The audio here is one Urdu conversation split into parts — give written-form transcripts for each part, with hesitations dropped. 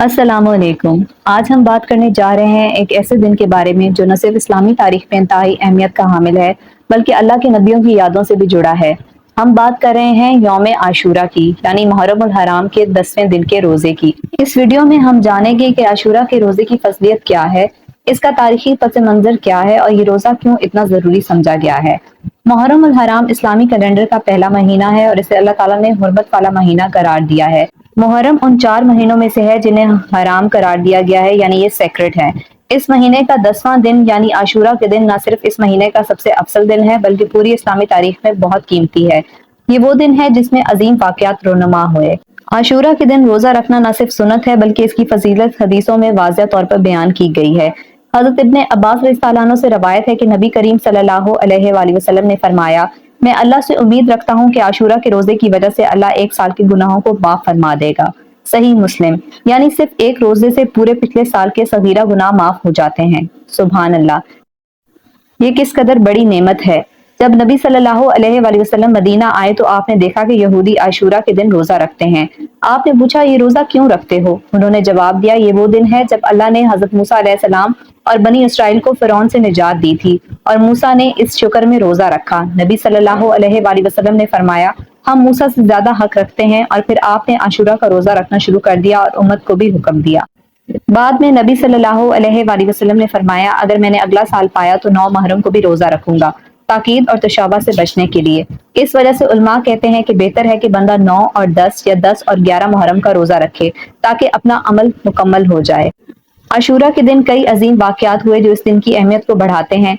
السلام علیکم۔ آج ہم بات کرنے جا رہے ہیں ایک ایسے دن کے بارے میں جو نہ صرف اسلامی تاریخ میں انتہائی اہمیت کا حامل ہے بلکہ اللہ کے نبیوں کی یادوں سے بھی جڑا ہے۔ ہم بات کر رہے ہیں یوم عاشورہ کی، یعنی محرم الحرام کے 10ویں دن کے روزے کی۔ اس ویڈیو میں ہم جانیں گے کہ عاشورہ کے روزے کی فضیلت کیا ہے، اس کا تاریخی پس منظر کیا ہے اور یہ روزہ کیوں اتنا ضروری سمجھا گیا ہے۔ محرم الحرام اسلامی کیلنڈر کا پہلا مہینہ ہے اور اسے اللہ تعالیٰ نے حرمت والا مہینہ قرار دیا ہے۔ محرم ان 4 مہینوں میں سے ہے جنہیں حرام قرار دیا گیا ہے، یعنی یہ سیکرٹ ہے۔ اس مہینے کا 10واں دن یعنی عاشورہ کے دن نہ صرف اس مہینے کا سب سے افضل دن ہے بلکہ پوری اسلامی تاریخ میں بہت قیمتی ہے۔ یہ وہ دن ہے جس میں عظیم واقعات رونما ہوئے۔ عاشورہ کے دن روزہ رکھنا نہ صرف سنت ہے بلکہ اس کی فضیلت حدیثوں میں واضح طور پر بیان کی گئی ہے۔ حضرت ابن عباس رضی اللہ عنہ سے روایت ہے کہ نبی کریم صلی اللہ علیہ وآلہ وسلم نے فرمایا، میں اللہ سے امید رکھتا ہوں کہ عاشورہ کے روزے کی وجہ سے اللہ 1 سال کے گناہوں کو معاف فرما دے گا۔ صحیح مسلم۔ یعنی صرف ایک روزے سے پورے پچھلے سال کے صغیرہ گناہ معاف ہو جاتے ہیں۔ سبحان اللہ، یہ کس قدر بڑی نعمت ہے۔ جب نبی صلی اللہ علیہ وآلہ وسلم مدینہ آئے تو آپ نے دیکھا کہ یہودی عاشورہ کے دن روزہ رکھتے ہیں۔ آپ نے پوچھا، یہ روزہ کیوں رکھتے ہو؟ انہوں نے جواب دیا، یہ وہ دن ہے جب اللہ نے حضرت موسیٰ علیہ السلام اور بنی اسرائیل کو فرعون سے نجات دی تھی اور موسیٰ نے اس شکر میں روزہ رکھا۔ نبی صلی اللہ علیہ وآلہ وسلم نے فرمایا، ہم موسیٰ سے زیادہ حق رکھتے ہیں، اور پھر آپ نے عاشورہ کا روزہ رکھنا شروع کر دیا اور امت کو بھی حکم دیا۔ بعد میں نبی صلی اللہ علیہ وآلہ وسلم نے فرمایا، اگر میں نے اگلا سال پایا تو 9 محرم کو بھی روزہ رکھوں گا، تاکید اور تشابہ سے بچنے کے لیے۔ اس وجہ سے علماء کہتے ہیں کہ بہتر ہے کہ بندہ 9 اور 10 یا 10 اور 11 محرم کا روزہ رکھے تاکہ اپنا عمل مکمل ہو جائے۔ عاشورہ کے دن کئی عظیم واقعات ہوئے جو اس دن کی اہمیت کو بڑھاتے ہیں۔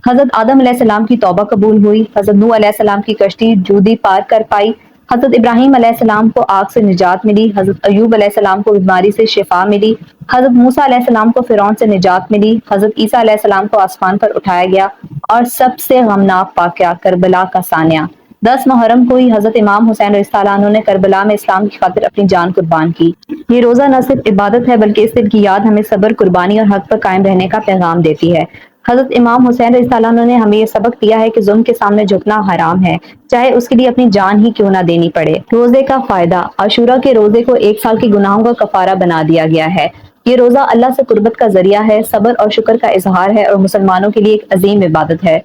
حضرت آدم علیہ السلام کی توبہ قبول ہوئی، حضرت نوح علیہ السلام کی کشتی جودی پار کر پائی، حضرت ابراہیم علیہ السلام کو آگ سے نجات ملی، حضرت ایوب علیہ السلام کو بیماری سے شفا ملی، حضرت موسیٰ علیہ السلام کو فرعون سے نجات ملی، حضرت عیسیٰ علیہ السلام کو آسمان پر اٹھایا گیا، اور سب سے غمناک واقعہ کربلا کا سانحہ۔ 10 محرم کو ہی حضرت امام حسین رضی اللہ عنہ نے کربلا میں اسلام کی خاطر اپنی جان قربان کی۔ یہ روزہ نہ صرف عبادت ہے بلکہ اس دن کی یاد ہمیں صبر، قربانی اور حق پر قائم رہنے کا پیغام دیتی ہے۔ حضرت امام حسین رضی اللہ عنہ نے ہمیں یہ سبق دیا ہے کہ ظلم کے سامنے جھکنا حرام ہے، چاہے اس کے لیے اپنی جان ہی کیوں نہ دینی پڑے۔ روزے کا فائدہ۔ عاشورہ کے روزے کو 1 سال کے گناہوں کا کفارہ بنا دیا گیا ہے۔ یہ روزہ اللہ سے قربت کا ذریعہ ہے، صبر اور شکر کا اظہار ہے اور مسلمانوں کے لیے ایک عظیم عبادت ہے۔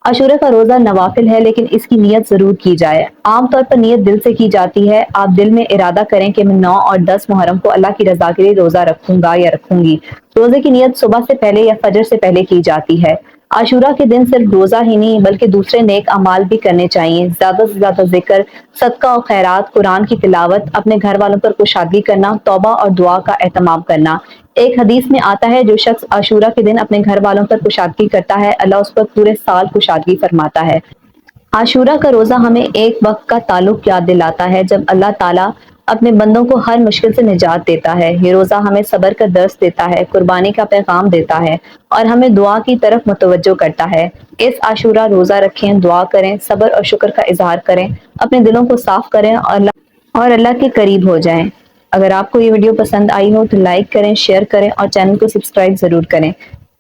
عاشورہ کا روزہ نوافل ہے لیکن اس کی نیت ضرور کی جائے۔ عام طور پر نیت دل سے کی جاتی ہے۔ آپ دل میں ارادہ کریں کہ میں 9 اور 10 محرم کو اللہ کی رضا کے لیے روزہ رکھوں گا یا رکھوں گی۔ روزے کی نیت صبح سے پہلے یا فجر سے پہلے کی جاتی ہے۔ عاشورہ کے دن صرف روزہ ہی نہیں بلکہ دوسرے نیک اعمال بھی کرنے چاہیے۔ زیادہ سے زیادہ ذکر، صدقہ و خیرات، قرآن کی تلاوت، اپنے گھر والوں پر کشادگی کرنا، توبہ اور دعا کا اہتمام کرنا۔ ایک حدیث میں آتا ہے، جو شخص عاشورہ کے دن اپنے گھر والوں پر کشادگی کرتا ہے اللہ اس پر پورے سال کشادگی فرماتا ہے۔ عاشورہ کا روزہ ہمیں ایک وقت کا تعلق یاد دلاتا ہے جب اللہ تعالیٰ اپنے بندوں کو ہر مشکل سے نجات دیتا ہے۔ یہ روزہ ہمیں صبر کا درس دیتا ہے، قربانی کا پیغام دیتا ہے اور ہمیں دعا کی طرف متوجہ کرتا ہے۔ اس عاشورہ روزہ رکھیں، دعا کریں، صبر اور شکر کا اظہار کریں، اپنے دلوں کو صاف کریں اور اللہ کے قریب ہو جائیں۔ اگر آپ کو یہ ویڈیو پسند آئی ہو تو لائک کریں، شیئر کریں اور چینل کو سبسکرائب ضرور کریں۔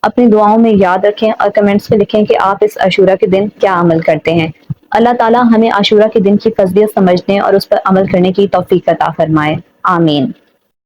اپنی دعاؤں میں یاد رکھیں اور کمنٹس میں لکھیں کہ آپ اس عاشورہ کے دن کیا عمل کرتے ہیں۔ اللہ تعالیٰ ہمیں عاشورہ کے دن کی فضیلت سمجھنے اور اس پر عمل کرنے کی توفیق عطا فرمائے۔ آمین۔